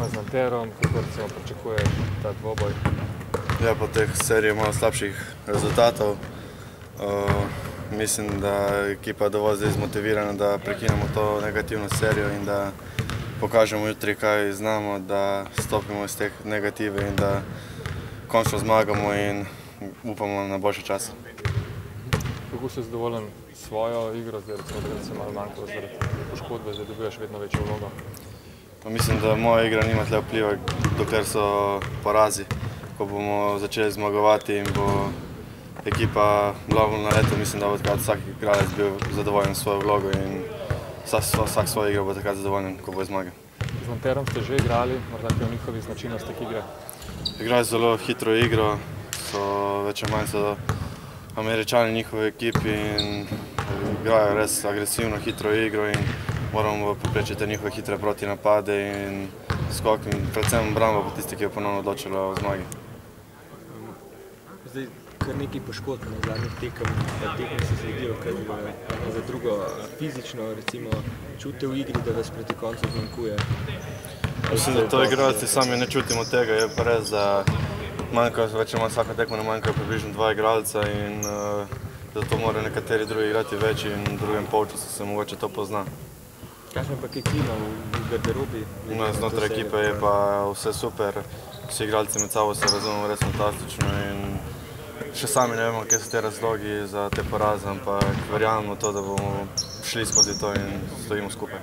tekma z Nanterom, kako recimo pričakuješ ta dvoboj? Ja, po teh seriji malo slabših rezultatov. Mislim, da je ekipa dovolj zdaj zmotivirana, da prekinemo to negativno serijo in da pokažemo jutri, kaj znamo, da stopimo iz teh negative in da končno zmagamo in upamo na boljše čase. Kako si zadovoljen s svojo igro, zdaj recimo, da se malo manjkalo zaradi poškodbe, zdaj dobivaš vedno večjo vlogo? Mislim, da moja igra nima tle vpliva, dokler so porazi. Ko bomo začeli zmagovati in bo ekipa bila na letu, mislim, da bo takrat vsak igralec bil zadovoljen s svojo vlogo in vsak svojo igro bo takrat zadovoljen, ko bo zmagal. Z Nanterom ste že igrali, morda kaj o njihovih značilnostih igre? Igrajo zelo hitro igro, so več ali manj so Američani njihovi ekipi in igrajo res agresivno, hitro igro in moramo preprečiti njihove hitre protinapade in skok in predvsem obramba bo tisti, ki je ponovno odločila o zmagi. Zdaj, kar nekaj poškodb na zadnjih tekmah se sledijo, kar za drugo fizično, recimo, čute v igri, da vas proti koncu zmanjkuje? Mislim, da to igralci sami ne čutimo tega, je pa res, da manjka, več ali manj vsaka tekma ne manjka približno dva igralca in zato morajo nekateri drugi igrati več in v drugem polčasu se mogoče to pozna. Kakšna pa je klima v garderobi? Znotraj ekipe je pa vse super, vsi igralci med sabo se razumemo res fantastično in še sami ne vemo, kje so te razlogi za te poraze, ampak verjamemo to, da bomo šli skozi to in stojimo skupaj.